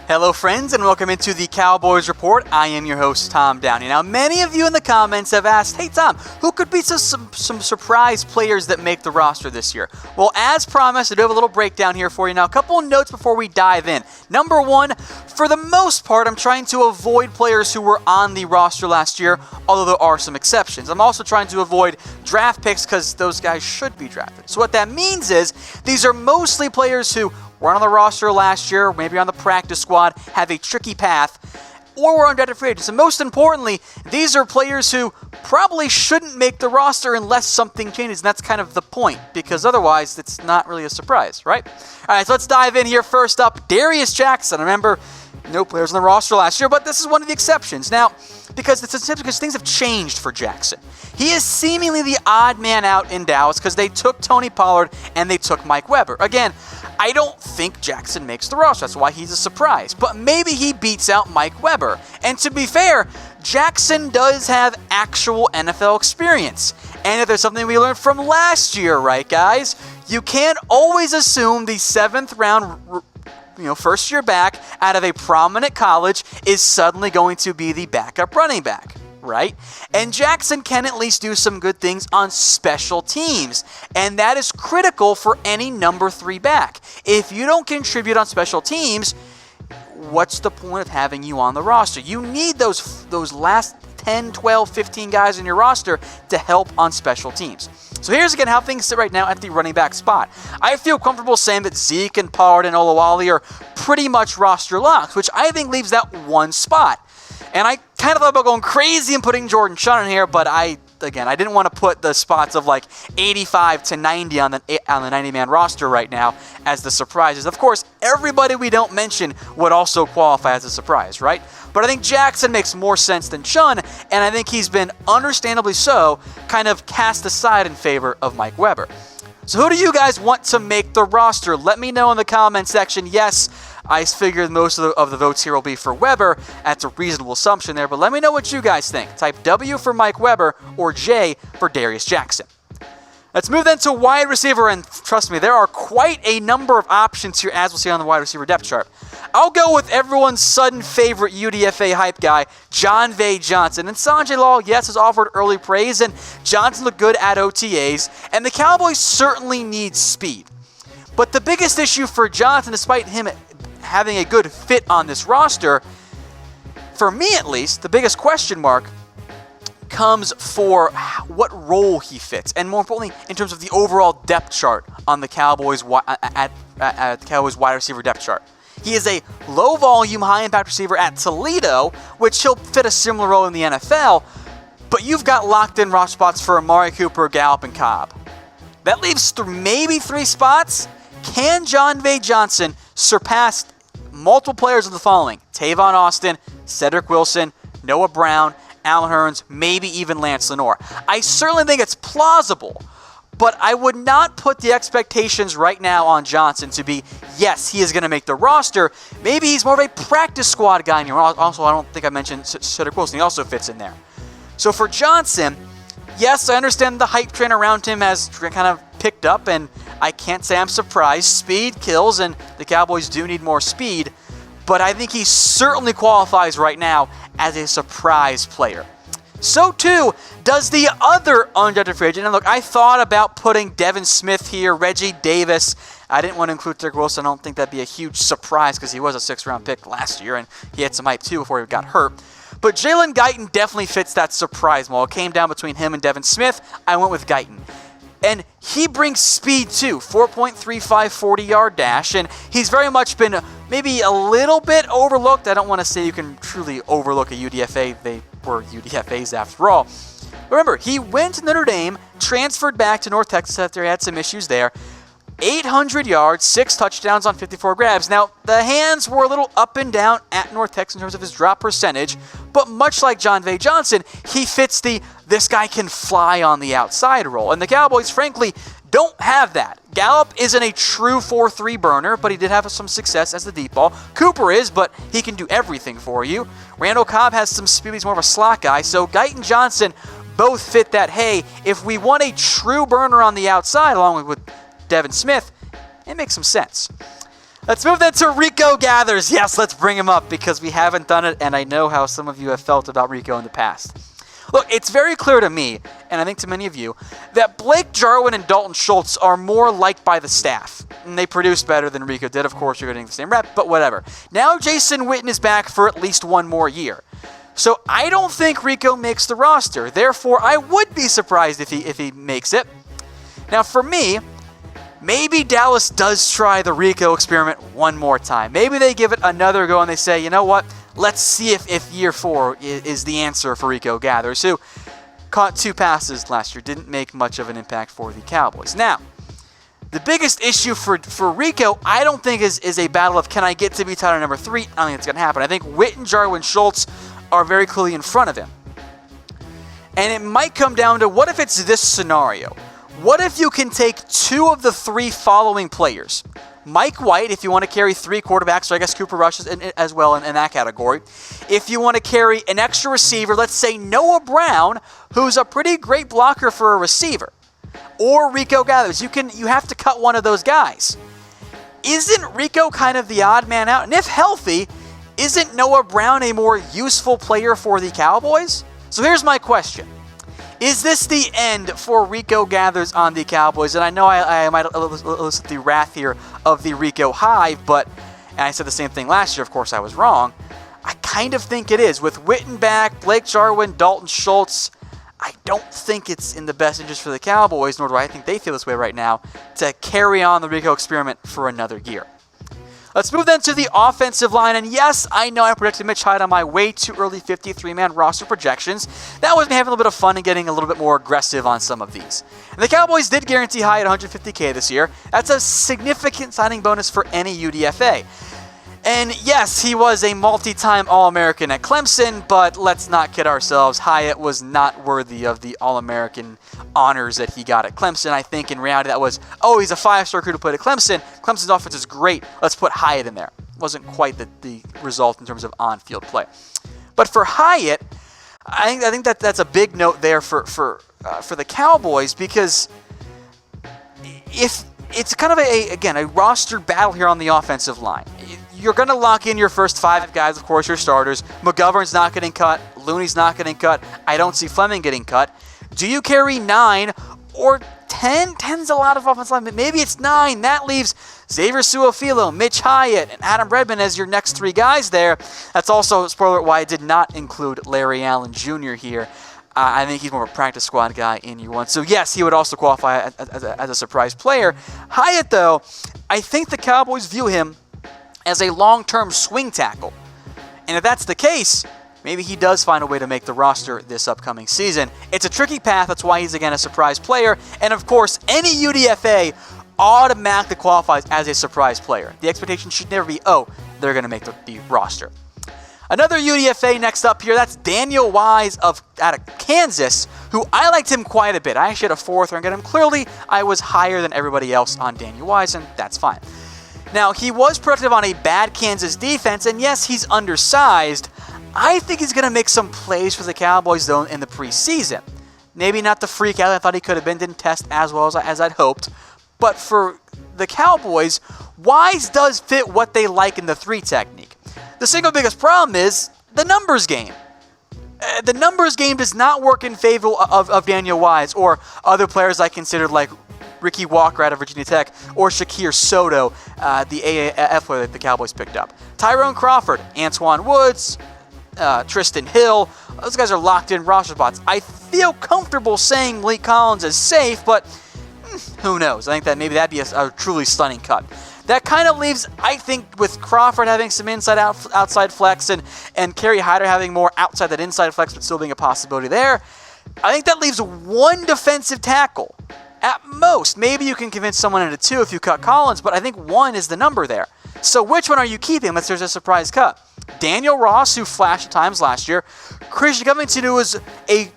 Hello friends and welcome into the Cowboys Report. I am your host Tom Downey. Now many of you in the comments have asked, hey Tom, who could be some surprise players that make the roster this year? Well, as promised, I do have a little breakdown here for you. Now a couple of notes before we dive in. Number one, for the most part I'm trying to avoid players who were on the roster last year, although there are some exceptions. I'm also trying to avoid draft picks because those guys should be drafted. So what that means is these are mostly players who weren't on the roster last year, maybe on the practice squad, have a tricky path, or were undrafted free agents. And most importantly, these are players who probably shouldn't make the roster unless something changes. And that's kind of the point, because otherwise it's not really a surprise, right? All right, so let's dive in here. First up, Darius Jackson. Remember, no players on the roster last year, but this is one of the exceptions. Now, because things have changed for Jackson. He is seemingly the odd man out in Dallas because they took Tony Pollard and they took Mike Weber. Again, I don't think Jackson makes the roster. That's why he's a surprise. But maybe he beats out Mike Weber. And to be fair, Jackson does have actual NFL experience. And if there's something we learned from last year, right, guys? You can't always assume the seventh round first year back out of a prominent college is suddenly going to be the backup running back, right? And Jackson can at least do some good things on special teams, and that is critical for any number 3 back. If you don't contribute on special teams, what's the point of having you on the roster? You need those last 10, 12, 15 guys in your roster to help on special teams. So here's again how things sit right now at the running back spot. I feel comfortable saying that Zeke and Pollard and Olawale are pretty much roster locks, which I think leaves that one spot. And I kind of thought about going crazy and putting Jordan Shun in here, but I didn't want to put the spots of like 85 to 90 on the 90-man roster right now as the surprises. Of course, everybody we don't mention would also qualify as a surprise, right? But I think Jackson makes more sense than Shun, and I think he's been, understandably so, kind of cast aside in favor of Mike Weber. So who do you guys want to make the roster? Let me know in the comment section. Yes, I figured most of the votes here will be for Weber. That's a reasonable assumption there, but let me know what you guys think. Type W for Mike Weber or J for Darius Jackson. Let's move then to wide receiver, and trust me, there are quite a number of options here, as we'll see on the wide receiver depth chart. I'll go with everyone's sudden favorite UDFA hype guy, jon'vea Johnson. And Sanjay Lal, yes, has offered early praise, and Johnson looked good at OTAs, and the Cowboys certainly need speed. But the biggest issue for Johnson, despite him having a good fit on this roster, for me at least, the biggest question mark comes for what role he fits, and more importantly, in terms of the overall depth chart on the Cowboys at the Cowboys wide receiver depth chart. He is a low-volume, high-impact receiver at Toledo, which he'll fit a similar role in the NFL, but you've got locked-in roster spots for Amari Cooper, Gallup, and Cobb. That leaves maybe 3 spots. Can jon'vea Johnson surpass multiple players of the following? Tavon Austin, Cedric Wilson, Noah Brown, Allen Hurns, maybe even Lance Lenore. I certainly think it's plausible, but I would not put the expectations right now on Johnson to be, yes, he is going to make the roster. Maybe he's more of a practice squad guy. And also, I don't think I mentioned Cedric Wilson. He also fits in there. So for Johnson, yes, I understand the hype train around him has kind of picked up, and I can't say I'm surprised. Speed kills, and the Cowboys do need more speed. But I think he certainly qualifies right now as a surprise player. So too does the other undrafted free agent. And look, I thought about putting Devin Smith here, Reggie Davis. I didn't want to include Cedric Wilson. I don't think that'd be a huge surprise because he was a 6th-round pick last year, and he had some hype too before he got hurt. But Jalen Guyton definitely fits that surprise mold. It came down between him and Devin Smith. I went with Guyton. And he brings speed too, 4.35 40-yard dash, and he's very much been maybe a little bit overlooked. I don't want to say you can truly overlook a UDFA. They were UDFAs after all. Remember, he went to Notre Dame, transferred back to North Texas after he had some issues there. 800 yards, 6 touchdowns on 54 grabs. Now, the hands were a little up and down at North Texas in terms of his drop percentage, but much like jon'vea Johnson, he fits the this guy can fly on the outside role. And the Cowboys, frankly, don't have that. Gallup isn't a true 4-3 burner, but he did have some success as the deep ball. Cooper is, but he can do everything for you. Randall Cobb has some speed. He's more of a slot guy. So Guyton Johnson both fit that, hey, if we want a true burner on the outside, along with Devin Smith, it makes some sense. Let's move then to Rico Gathers. Yes, let's bring him up because we haven't done it, and I know how some of you have felt about Rico in the past. Look, it's very clear to me, and I think to many of you, that Blake Jarwin and Dalton Schultz are more liked by the staff. And they produced better than Rico did. Of course, you're getting the same rep, but whatever. Now Jason Witten is back for at least one more year. So I don't think Rico makes the roster. Therefore, I would be surprised if he makes it. Now, for me, maybe Dallas does try the Rico experiment one more time. Maybe they give it another go and they say, you know what? Let's see if year 4 is the answer for Rico Gathers, who caught 2 passes last year. Didn't make much of an impact for the Cowboys. Now, the biggest issue for Rico, I don't think is a battle of can I get to be title number 3? I don't think it's going to happen. I think Witten, Jarwin, Schultz are very clearly in front of him. And it might come down to what if it's this scenario? What if you can take 2 of the 3 following players? Mike White, if you want to carry 3 quarterbacks, so I guess Cooper Rush is as well in that category. If you want to carry an extra receiver, let's say Noah Brown, who's a pretty great blocker for a receiver, or Rico Gathers, you have to cut one of those guys. Isn't Rico kind of the odd man out? And if healthy, isn't Noah Brown a more useful player for the Cowboys? So here's my question. Is this the end for Rico Gathers on the Cowboys? And I know I might elicit the wrath here of the Rico Hive, and I said the same thing last year, of course I was wrong. I kind of think it is. With Witten back, Blake Jarwin, Dalton Schultz, I don't think it's in the best interest for the Cowboys, nor do I think they feel this way right now, to carry on the Rico experiment for another year. Let's move then to the offensive line, and yes, I know I predicted Mitch Hyde on my way too early 53-man roster projections. That was me having a little bit of fun and getting a little bit more aggressive on some of these. And the Cowboys did guarantee Hyde $150K this year. That's a significant signing bonus for any UDFA. And yes, he was a multi-time All-American at Clemson, but let's not kid ourselves. Hyatt was not worthy of the All-American honors that he got at Clemson. I think in reality that was, he's a 5-star recruit who played at Clemson. Clemson's offense is great. Let's put Hyatt in there. Wasn't quite the result in terms of on-field play. But for Hyatt, I think that's a big note there for the Cowboys, because if it's kind of a roster battle here on the offensive line. You're going to lock in your first 5 guys, of course, your starters. McGovern's not getting cut. Looney's not getting cut. I don't see Fleming getting cut. Do you carry 9 or 10? 10's a lot of offensive line. Maybe it's 9. That leaves Xavier Su'a-Filo, Mitch Hyatt, and Adam Redmond as your next 3 guys there. That's also, spoiler, why I did not include Larry Allen Jr. here. I think he's more of a practice squad guy in year 1. So yes, he would also qualify as a surprise player. Hyatt, though, I think the Cowboys view him as a long-term swing tackle. And if that's the case, maybe he does find a way to make the roster this upcoming season. It's a tricky path. That's why he's, again, a surprise player. And, of course, any UDFA automatically qualifies as a surprise player. The expectation should never be, they're going to make the roster. Another UDFA next up here, that's Daniel Wise out of Kansas, who I liked him quite a bit. I actually had a 4th rank on him. Clearly, I was higher than everybody else on Daniel Wise, and that's fine. Now, he was productive on a bad Kansas defense, and yes, he's undersized. I think he's going to make some plays for the Cowboys, though, in the preseason. Maybe not the freak out I thought he could have been, didn't test as well as I'd hoped. But for the Cowboys, Wise does fit what they like in the 3 technique. The single biggest problem is the numbers game. The numbers game does not work in favor of Daniel Wise or other players I considered like Ricky Walker out of Virginia Tech, or Shakir Soto, the AAF player that the Cowboys picked up. Tyrone Crawford, Antoine Woods, Tristan Hill, those guys are locked in roster spots. I feel comfortable saying Malik Collins is safe, but who knows? I think that maybe that'd be a truly stunning cut. That kind of leaves, I think, with Crawford having some outside flex and Kerry Hyder having more outside that inside flex, but still being a possibility there. I think that leaves 1 defensive tackle. At most, maybe you can convince someone into 2 if you cut Collins, but I think 1 is the number there. So which one are you keeping unless there's a surprise cut? Daniel Ross, who flashed at times last year. Christian Covington, who was a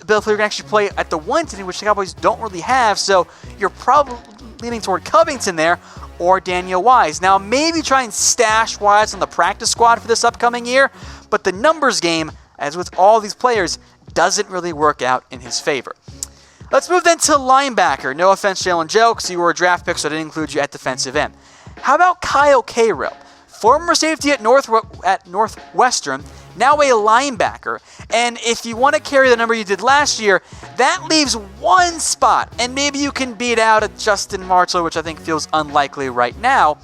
ability player who can actually play at the 1 team, which the Cowboys don't really have, so you're probably leaning toward Covington there, or Daniel Wise. Now, maybe try and stash Wise on the practice squad for this upcoming year, but the numbers game, as with all these players, doesn't really work out in his favor. Let's move then to linebacker. No offense, Jalen Joe, because you were a draft pick, so I didn't include you at defensive end. How about Kyle Cairo, former safety at Northwestern, now a linebacker? And if you want to carry the number you did last year, that leaves one spot. And maybe you can beat out a Justin Marshall, which I think feels unlikely right now.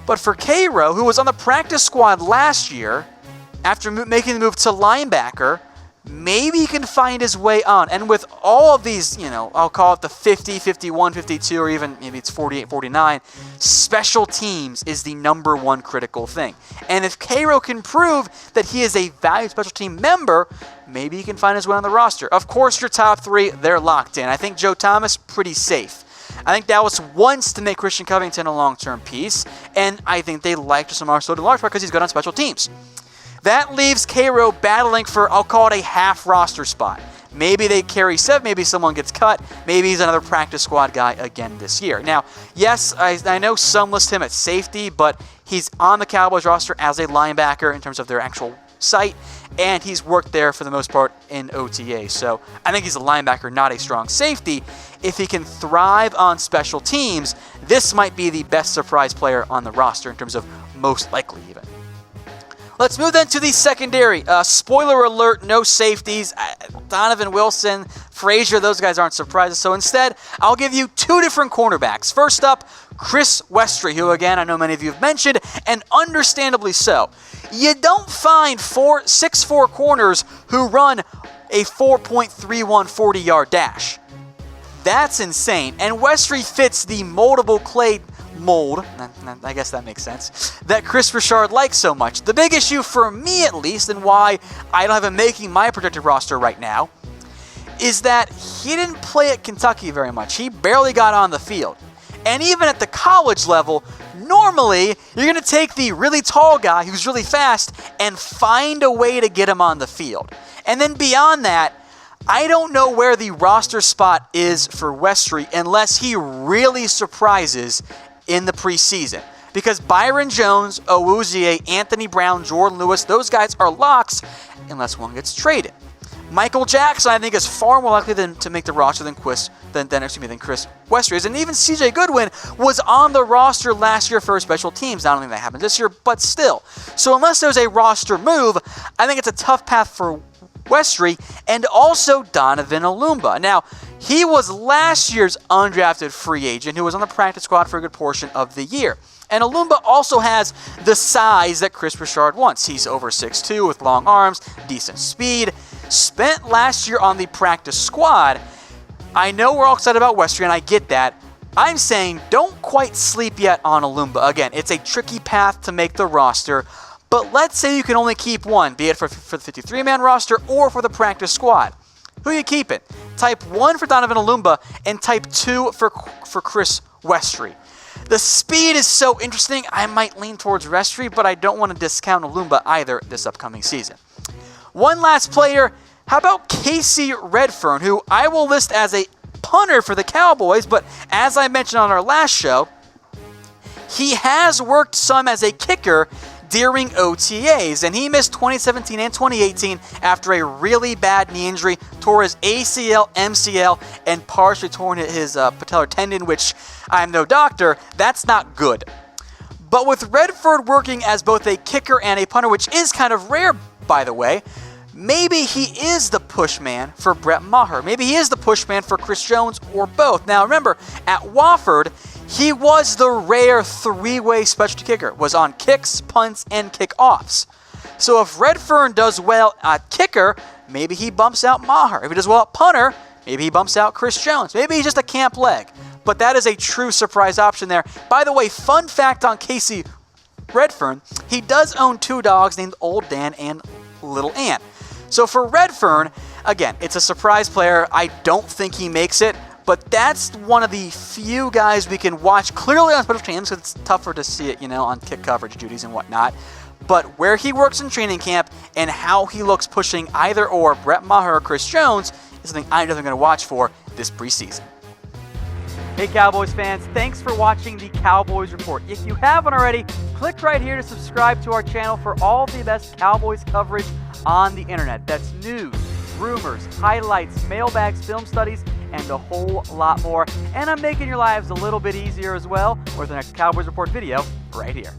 But for Cairo, who was on the practice squad last year, after making the move to linebacker, maybe he can find his way on. And with all of these, I'll call it the 50, 51, 52, or even maybe it's 48, 49, special teams is the number one critical thing. And if Cairo can prove that he is a valued special team member, maybe he can find his way on the roster. Of course, your top three, they're locked in. I think Joe Thomas, pretty safe. I think Dallas wants to make Christian Covington a long-term piece, and I think they like Justin Marshall in large part because he's good on special teams. That leaves Cairo battling for, I'll call it a half roster spot. Maybe they carry 7, maybe someone gets cut, maybe he's another practice squad guy again this year. Now, yes, I know some list him at safety, but he's on the Cowboys roster as a linebacker in terms of their actual site, and he's worked there for the most part in OTA. So I think he's a linebacker, not a strong safety. If he can thrive on special teams, this might be the best surprise player on the roster in terms of most likely even. Let's move then to the secondary. Spoiler alert, no safeties. Donovan Wilson, Frazier, those guys aren't surprises. So instead, I'll give you two different cornerbacks. First up, Chris Westry, who again, I know many of you have mentioned, and understandably so. You don't find 6'4" corners who run a 4.31 40-yard dash. That's insane. And Westry fits the moldable clay mold, I guess that makes sense, that Chris Richard likes so much. The big issue for me, at least, and why I don't have him making my projected roster right now, is that he didn't play at Kentucky very much. He barely got on the field. And even at the college level, normally you're going to take the really tall guy who's really fast and find a way to get him on the field. And then beyond that, I don't know where the roster spot is for Westry unless he really surprises in the preseason. Because Byron Jones, Owuzie, Anthony Brown, Jordan Lewis, those guys are locks unless one gets traded. Michael Jackson, I think, is far more likely to make the roster than Chris Westry is. And even CJ Goodwin was on the roster last year for special teams. I don't think that happened this year, but still. So unless there's a roster move, I think it's a tough path for Westry and also Donovan Olumba. Now, he was last year's undrafted free agent who was on the practice squad for a good portion of the year. And Olumba also has the size that Chris Richard wants. He's over 6'2" with long arms, decent speed. Spent last year on the practice squad. I know we're all excited about Westry, and I get that. I'm saying don't quite sleep yet on Olumba. Again, it's a tricky path to make the roster, but let's say you can only keep one, be it for the 53-man roster or for the practice squad. Who are you keeping? Type 1 for Donovan Olumba and type 2 for Chris Westry. The speed is so interesting, I might lean towards Westry, but I don't want to discount Olumba either this upcoming season. One last player, how about Casey Redfern, who I will list as a punter for the Cowboys, but as I mentioned on our last show, he has worked some as a kicker during OTAs, and he missed 2017 and 2018 after a really bad knee injury, tore his ACL, MCL, and partially torn his patellar tendon, which I'm no doctor. That's not good. But with Redford working as both a kicker and a punter, which is kind of rare, by the way, maybe he is the push man for Brett Maher. Maybe he is the push man for Chris Jones, or both. Now remember, at Wofford, he was the rare three-way specialty kicker. Was on kicks, punts, and kickoffs. So if Redfern does well at kicker, maybe he bumps out Maher. If he does well at punter, maybe he bumps out Chris Jones. Maybe he's just a camp leg. But that is a true surprise option there. By the way, fun fact on Casey Redfern, he does own two dogs named Old Dan and Little Ant. So for Redfern, again, it's a surprise player. I don't think he makes it, but that's one of the few guys we can watch clearly on special teams because it's tougher to see it, on kick coverage duties and whatnot. But where he works in training camp and how he looks pushing either or Brett Maher or Chris Jones is something I'm definitely going to watch for this preseason. Hey Cowboys fans, thanks for watching the Cowboys Report. If you haven't already, click right here to subscribe to our channel for all the best Cowboys coverage on the internet. That's news, rumors, highlights, mailbags, film studies, and a whole lot more. And I'm making your lives a little bit easier as well with the next Cowboys Report video right here.